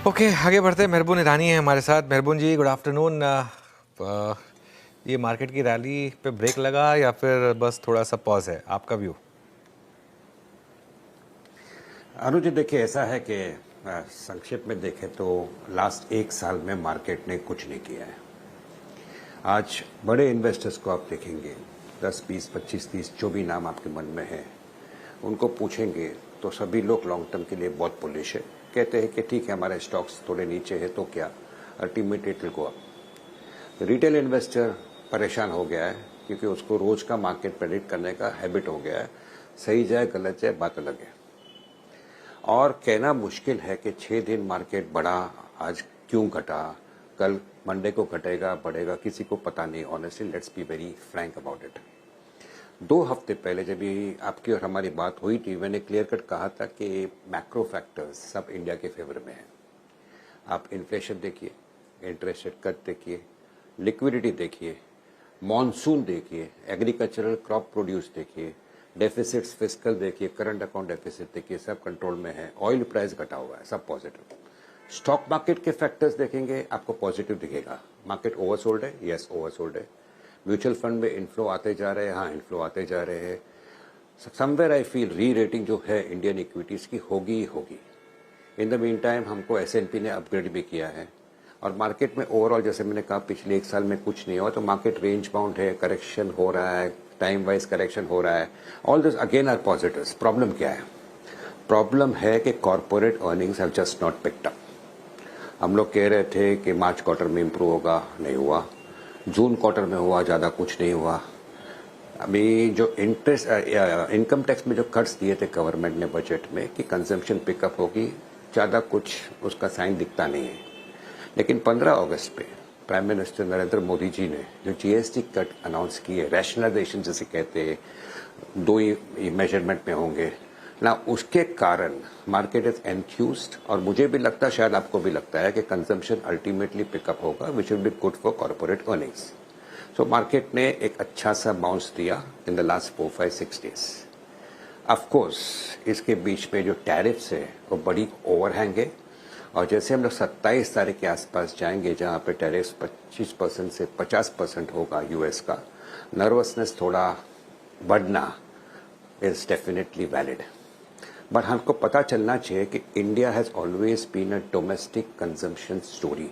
Okay आगे बढ़ते हैं। मेहरबून ईरानी है हमारे साथ। मेहरबून जी, गुड आफ्टरनून। ये मार्केट की रैली पे ब्रेक लगा या फिर बस थोड़ा सा पॉज है, आपका व्यू? अनुज जी, देखिए ऐसा है कि संक्षेप में देखें तो लास्ट एक साल में मार्केट ने कुछ नहीं किया है। आज बड़े इन्वेस्टर्स को आप देखेंगे, 10, 20, 25, 30 जो भी नाम आपके मन में है उनको पूछेंगे तो सभी लोग लॉन्ग टर्म के लिए बहुत बुलिश है। कहते हैं कि ठीक है, हमारे स्टॉक्स थोड़े नीचे है तो क्या, ultimately it will go up. Retail investor परेशान हो गया है क्योंकि उसको रोज का मार्केट प्रेडिक्ट करने का हैबिट हो गया है। सही जाए गलत जाए बात अलग है, और कहना मुश्किल है कि 6 दिन मार्केट बढ़ा, आज क्यों घटा, कल मंडे को घटेगा बढ़ेगा, किसी को पता नहीं। Honestly let's be very Frank about it. 2 हफ्ते पहले जब ये आपकी और हमारी बात हुई थी, मैंने क्लियर कट कहा था कि मैक्रो फैक्टर्स सब इंडिया के फेवर में है। आप इन्फ्लेशन देखिए, इंटरेस्ट रेट कट देखिए, लिक्विडिटी देखिए, मॉनसून देखिए, एग्रीकल्चरल क्रॉप प्रोड्यूस देखिए, डेफिसिट्स फिस्कल देखिए, करंट अकाउंट डेफिसिट देखिए, सब कंट्रोल में है। ऑयल प्राइस घटा हुआ है, सब पॉजिटिव। स्टॉक मार्केट के फैक्टर्स देखेंगे आपको पॉजिटिव दिखेगा। मार्केट ओवरसोल्ड है, यस ओवरसोल्ड है। म्यूचुअल फंड में इनफ्लो आते जा रहे हैं, हाँ इनफ्लो आते जा रहे हैं। समवेयर आई फील री रेटिंग जो है इंडियन इक्विटीज की होगी ही होगी। इन द मीन टाइम हमको S&P ने अपग्रेड भी किया है, और मार्केट में ओवरऑल जैसे मैंने कहा पिछले एक साल में कुछ नहीं हुआ, तो मार्केट रेंज बाउंड है, करेक्शन हो रहा है, टाइम वाइज करेक्शन हो रहा है। All this again are positives. Problem क्या है? प्रॉब्लम है कि corporate earnings have just not picked up. हम लोग कह रहे थे कि मार्च क्वार्टर में इंप्रूव होगा, नहीं हुआ। जून क्वार्टर में हुआ, ज़्यादा कुछ नहीं हुआ। अभी जो इंटरेस्ट इनकम टैक्स में जो कट्स दिए थे गवर्नमेंट ने बजट में कि कंजम्पशन पिकअप होगी, ज़्यादा कुछ उसका साइन दिखता नहीं है। लेकिन 15 अगस्त पे प्राइम मिनिस्टर नरेंद्र मोदी जी ने जो GST कट अनाउंस किए, रैशनलाइजेशन जैसे कहते हैं, 2 ही मेजरमेंट में होंगे ना, उसके कारण मार्केट इज एन्थ्यूज्ड, और मुझे भी लगता है, शायद आपको भी लगता है कि कंजम्पशन अल्टीमेटली पिकअप होगा, which will be good for corporate earnings. So market ने एक अच्छा सा बाउंस दिया in the last 4, 5, 6 days. Of course इसके बीच में जो टैरिफ्स है वो बड़ी ओवरहैंग है, और जैसे हम लोग 27 तारीख के आसपास जाएंगे जहां पे टैरिफ्स 25% से 50% होगा यूएस का, नर्वसनेस थोड़ा बढ़ना इज डेफिनेटली वैलिड। बट हमको पता चलना चाहिए कि India has always been a domestic consumption story.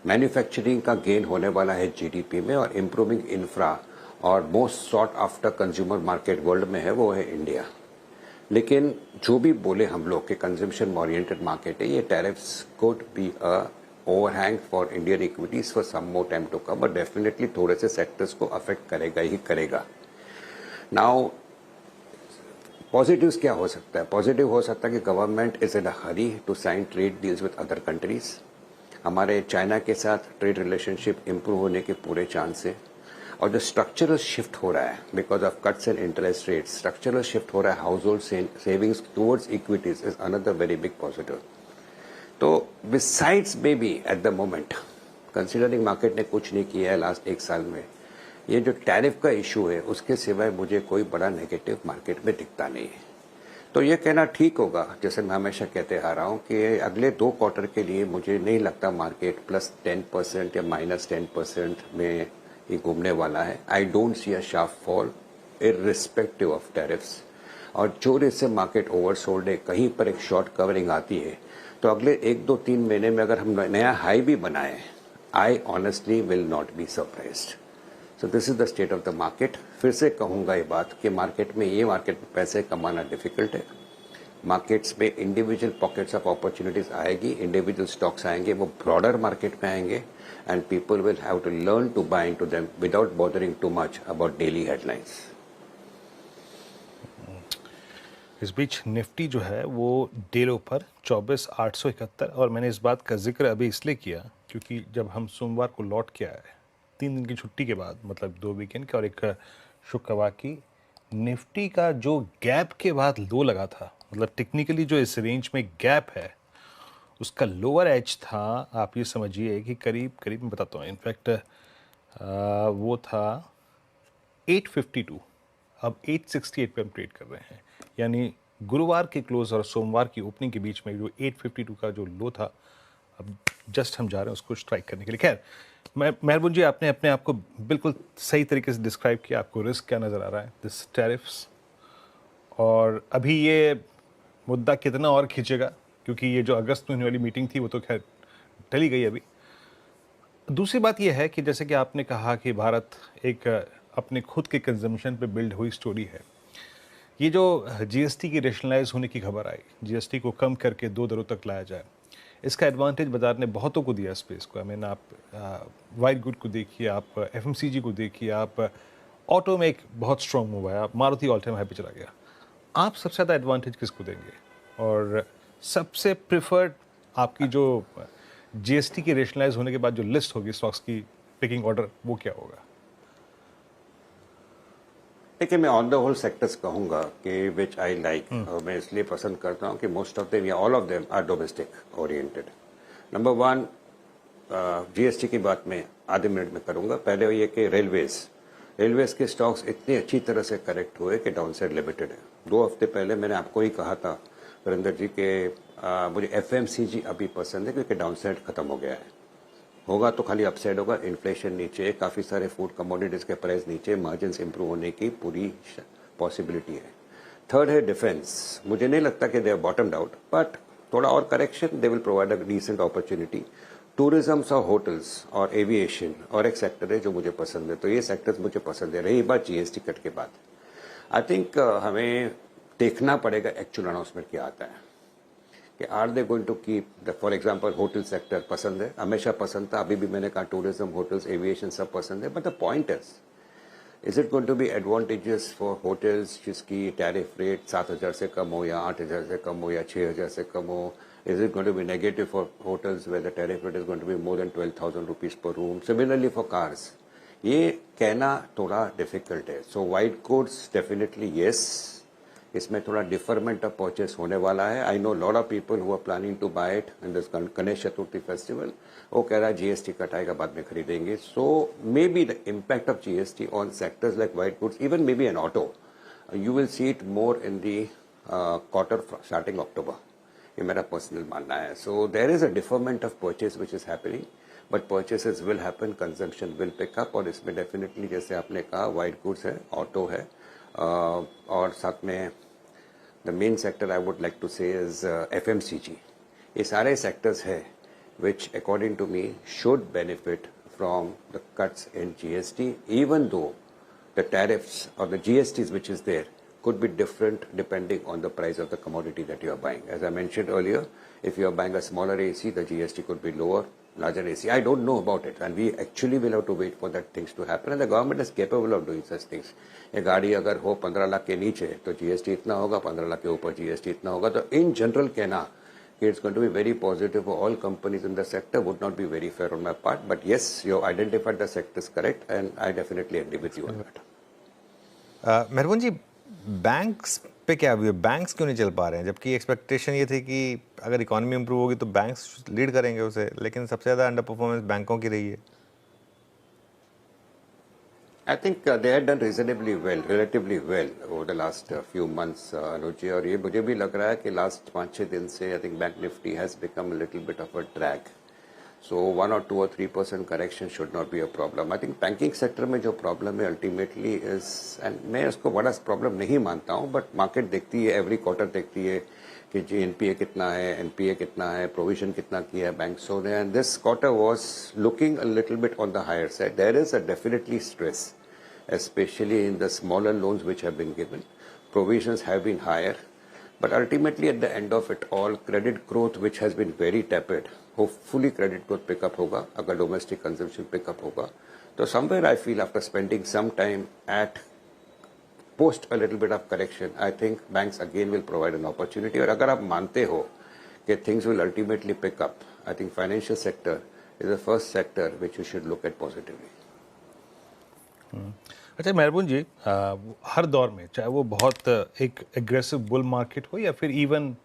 Manufacturing का गेन होने वाला है जीडीपी में, और इंप्रूविंग इंफ्रा और most sought after consumer market world में है वो है इंडिया। लेकिन जो भी बोले हम लोग कि कंजम्पशन ओरिएंटेड मार्केट है, ये tariffs could be a overhang for Indian equities for some more time to come, but definitely थोड़े से सेक्टर्स को अफेक्ट करेगा ही करेगा। नाउ पॉजिटिव्स क्या हो सकता है? पॉजिटिव हो सकता है कि government is in a hurry to sign trade deals with other countries. हमारे चाइना के साथ ट्रेड रिलेशनशिप इंप्रूव होने के पूरे चांस है। और जो स्ट्रक्चरल शिफ्ट हो रहा है because of cuts in interest rate, structural shift हो रहा है household savings towards equities, is another very big positive. तो besides maybe at the moment, considering market ने कुछ नहीं किया है लास्ट एक साल में, ये जो टैरिफ का इशू है उसके सिवाय मुझे कोई बड़ा नेगेटिव मार्केट में दिखता नहीं है। तो ये कहना ठीक होगा, जैसे मैं हमेशा कहते आ रहा हूं कि अगले 2 क्वार्टर के लिए मुझे नहीं लगता मार्केट +10% या -10% में ही घूमने वाला है। I don't see a sharp fall irrespective of tariffs. और जो इससे मार्केट ओवरसोल्ड है, कहीं पर एक शॉर्ट कवरिंग आती है, तो अगले 1, 2, 3 महीने में अगर हम नया हाई भी बनाए, I honestly will not be surprised. So this is the state of the market. फिर से कहूंगा ये बात कि मार्केट में पैसे कमाना डिफिकल्ट है। मार्केट्स में इंडिविजुअल पॉकेट्स ऑफ अपॉर्चुनिटीज आएगी, इंडिविजुअल स्टॉक्स आएंगे, वो ब्रॉडर मार्केट में आएंगे, and people will have to learn to buy into them without bothering too much about daily headlines. इस बीच निफ्टी जो है वो डे लो पर 24,871, और मैंने इस बात का जिक्र अभी इसलिए किया क्योंकि जब हम सोमवार को लौट के आए 3 दिन की छुट्टी के बाद, मतलब 2 वीकेंड के और एक शुक्रवार की, निफ्टी का जो गैप के बाद लो लगा था, मतलब टेक्निकली जो इस रेंज में गैप है उसका लोअर एज था, आप ये समझिए कि करीब करीब, मैं बताता हूँ इनफैक्ट वो था 852, अब 868 पे हम ट्रेड कर रहे हैं। यानी गुरुवार के क्लोज और सोमवार की ओपनिंग के बीच में जो 852 का जो लो था अब जस्ट हम जा रहे हैं उसको स्ट्राइक करने के लिए। खैर, मेहरबून जी, आपने अपने आप को बिल्कुल सही तरीके से डिस्क्राइब किया। आपको रिस्क क्या नज़र आ रहा है दिस टैरिफ्स, और अभी ये मुद्दा कितना और खींचेगा, क्योंकि ये जो अगस्त में होने वाली मीटिंग थी वो तो खैर टली गई अभी। दूसरी बात यह है कि जैसे कि आपने कहा कि भारत एक अपने खुद के कंजम्पशन पे बिल्ड हुई स्टोरी है। ये जो जीएसटी की रेशनलाइज होने की खबर आई, जीएसटी को कम करके 2 दरों तक लाया जाए, इसका एडवांटेज बाजार ने बहुतों को दिया स्पेस को। आई मीन, आप वाइट गुड को देखिए, आप एफएमसीजी को देखिए, आप ऑटो में एक बहुत स्ट्रॉन्ग मूव आया, मारुति ऑल टाइम हाई पे चला गया। आप सबसे ज़्यादा एडवांटेज किसको देंगे, और सबसे प्रिफर्ड आपकी जो जीएसटी की रेशनलाइज होने के बाद जो लिस्ट होगी स्टॉक्स की पिकिंग ऑर्डर, वो क्या होगा? देखिए, मैं ऑन द होल सेक्टर्स कहूंगा कि विच आई लाइक, और मैं इसलिए पसंद करता हूं कि मोस्ट ऑफ देम या all of them are domestic oriented. Number one, GST की बात मैं आधे मिनट में करूंगा। पहले ये कि रेलवेज के स्टॉक्स इतनी अच्छी तरह से करेक्ट हुए कि डाउनसाइड लिमिटेड है। 2 हफ्ते पहले मैंने आपको ही कहा था वीरेंद्र जी के मुझे एफएमसीजी अभी पसंद है क्योंकि डाउनसाइड खत्म हो गया है। होगा तो खाली अपसाइड होगा, इन्फ्लेशन नीचे, काफी सारे फूड कमोडिटीज के प्राइस नीचे, मार्जिन्स इंप्रूव होने की पूरी पॉसिबिलिटी है। थर्ड है डिफेंस। मुझे नहीं लगता कि they are bottomed out, but थोड़ा और correction they will provide a decent opportunity. Tourism और होटल्स और एविएशन और एक सेक्टर है जो मुझे पसंद है, तो ये सेक्टर्स मुझे पसंद है। रही बात जीएसटी कट के बाद, आई थिंक हमें देखना पड़ेगा एक्चुअल अनाउंसमेंट क्या आता है कि are they going to keep. For example hotel sector पसंद है, हमेशा पसंद था, अभी भी मैंने कहा टूरिज्म, होटल्स, एविएशन सब पसंद है, but the point is it going to be advantages for hotels जिसकी टैरिफ रेट 7,000 से कम हो या 8,000 से कम हो या 6,000 से कम हो? Is it going to be negative for hotels where the tariff rate is going to be more than 12,000 rupees per room? Similarly for cars, ये कहना थोड़ा डिफिकल्ट है। So white goods definitely yes, इसमें थोड़ा डिफरमेंट ऑफ परचेस होने वाला है। I know lot of people who are planning to buy it in this Ganesh Chaturthi festival, वो कह रहा है जीएसटी कटाएगा बाद में खरीदेंगे। So maybe the impact of GST on sectors like white goods, even maybe an auto, you will see it more in the quarter starting October. ये मेरा पर्सनल मानना है। So there is a deferment of purchase which is happening, but purchases will happen, consumption will pick up, और इसमें definitely जैसे आपने कहा white goods है, ऑटो है, और साथ में the main sector I would like to say is FMCG. ये सारे सेक्टर्स है which according to me should benefit from the cuts in GST, even though the tariffs or the GSTs which is there could be different depending on the price of the commodity that you are buying. As I mentioned earlier, if you are buying a smaller AC, the GST could be lower. Larger AC, I don't know about it, and we actually will have to wait for that things to happen, and the government is capable of doing such things. ये गाड़ी अगर हो 15 लाख के नीचे तो GST इतना होगा, 15 लाख के ऊपर जीएसटी इतना होगा। तो इन जनरल कहना कि it's going to be very positive for all companies in the sector would not be very fair on my part, but yes, you identified the sectors correct, and I definitely agree with you on that. Mehraboon ji, banks पे क्या view है? Banks क्यों नहीं चल पा रहे हैं, जबकि एक्सपेक्टेशन ये थी कि अगर इकोनॉमी इंप्रूव होगी तो बैंक्स लीड करेंगे उसे, लेकिन सबसे ज़्यादा अंडर परफॉर्मेंस बैंकों की रही है। I think they had done reasonably well, relatively well over the last few months, Anuj ji, और ये मुझे भी लग रहा है कि लास्ट 5-6 दिन से I think Bank Nifty has become a little bit of a drag. So 1 or 2 or 3% correction should not be a problem. I think banking sector में जो problem है ultimately is, and मैं उसको बड़ा problem नहीं मानता हूँ, but market देखती है, every quarter देखती है कि जी NPA कितना है, NPA कितना है, provision कितना किया है बैंक्सों ने, and this quarter was looking a little bit on the higher side. There is a definitely stress, especially in the smaller loans which have been given. Provisions have been higher, but ultimately at the end of it all, credit growth which has been very tepid, hopefully credit growth pick up होगा, अगर domestic consumption pick up होगा, तो somewhere I feel after spending some time at post a little bit of correction, I think banks again will provide an opportunity. और अगर आप मानते हो कि things will ultimately pick up, I think financial sector is the first sector which you should look at positively. अच्छा मेहरबून जी, हर दौर में चाहे वो बहुत एक एग्रेसिव बुल मार्केट हो या फिर इवन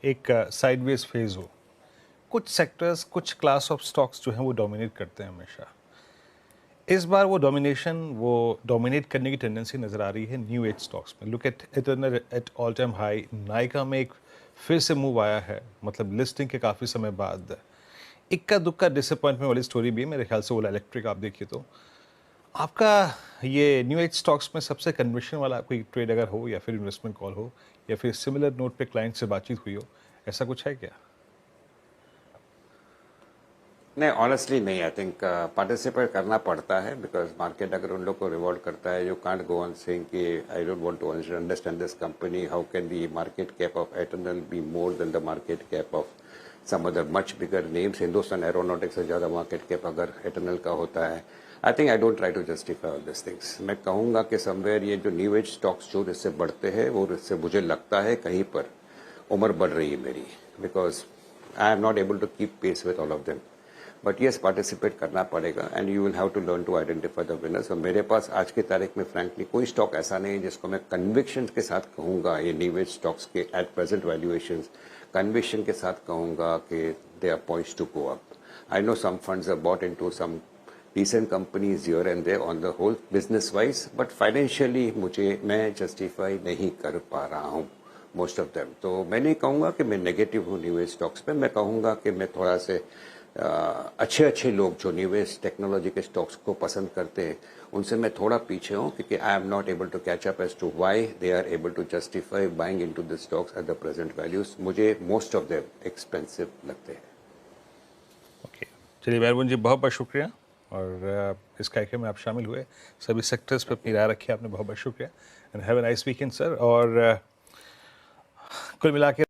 एक साइडवेज फेज हो, कुछ सेक्टर्स, कुछ क्लास ऑफ स्टॉक्स जो हैं वो डोमिनेट करते हैं हमेशा। इस बार वो डोमिनेट करने की टेंडेंसी नज़र आ रही है न्यू एज स्टॉक्स में। Look at eternal at all time high, Nykaa में एक फिर से मूव आया है, मतलब लिस्टिंग के काफ़ी समय बाद। इक्का दुक्का डिसअपॉइंटमेंट वाली स्टोरी भी है मेरे ख्याल से, ओला इलेक्ट्रिक आप देखिए तो। आपका ये न्यू एज स्टॉक्स में सबसे कन्विक्शन वाला कोई ट्रेड अगर हो, या फिर इन्वेस्टमेंट कॉल हो, या फिर सिमिलर नोट पे क्लाइंट से बातचीत हुई हो, ऐसा कुछ है क्या? नहीं, ऑनेस्टली नहीं। आई थिंक पार्टिसिपेट करना पड़ता है बिकॉज मार्केट अगर उन लोग को रिवॉर्ड करता है, you can't go on saying कि I don't want to understand this company, how can the market cap of Eternal be more than the market cap of some other much bigger names. Hindustan aeronautics से ज़्यादा market cap अगर Eternal का होता है। I think I don't try to justify all this things. मैं कहूँगा कि somewhere ये जो न्यू एज स्टॉक्स जो इससे बढ़ते हैं, वो इससे मुझे लगता है कहीं पर उम्र बढ़ रही है मेरी, because I am not able to keep pace with all of them. But yes, participate करना पड़ेगा and you will have to learn to identify the winners. और मेरे पास आज की तारीख में फ्रैंकली कोई स्टॉक ऐसा नहीं है जिसको मैं कन्विक्शन के साथ कहूंगा ये न्यू एज स्टॉक्स के एट प्रेजेंट वैल्यूएशंस कन्विक्शन के साथ कहूंगा कि they are points to go up. I know some funds are bought into some decent companies here and there on the whole business wise, but financially मैं justify नहीं कर पा रहा हूँ most of them। तो मैं नहीं कहूँगा कि मैं नेगेटिव हूँ न्यू एज स्टॉक्स पे, मैं कहूँगा कि मैं थोड़ा से अच्छे लोग जो न्यू एज टेक्नोलॉजी के स्टॉक्स को पसंद करते हैं उनसे मैं थोड़ा पीछे हूँ, क्योंकि I am not able to catch up as to why they are able to justify buying into the stocks at the present values. मुझे मोस्ट ऑफ देम एक्सपेंसिव लगते हैं। ओके, चलिए मेहरबान जी, बहुत बहुत शुक्रिया, और इस कार्यक्रम में आप शामिल हुए, सभी सेक्टर्स पे अपनी राय रखी आपने, बहुत बहुत शुक्रिया, and have a nice weekend sir. और कुल मिला के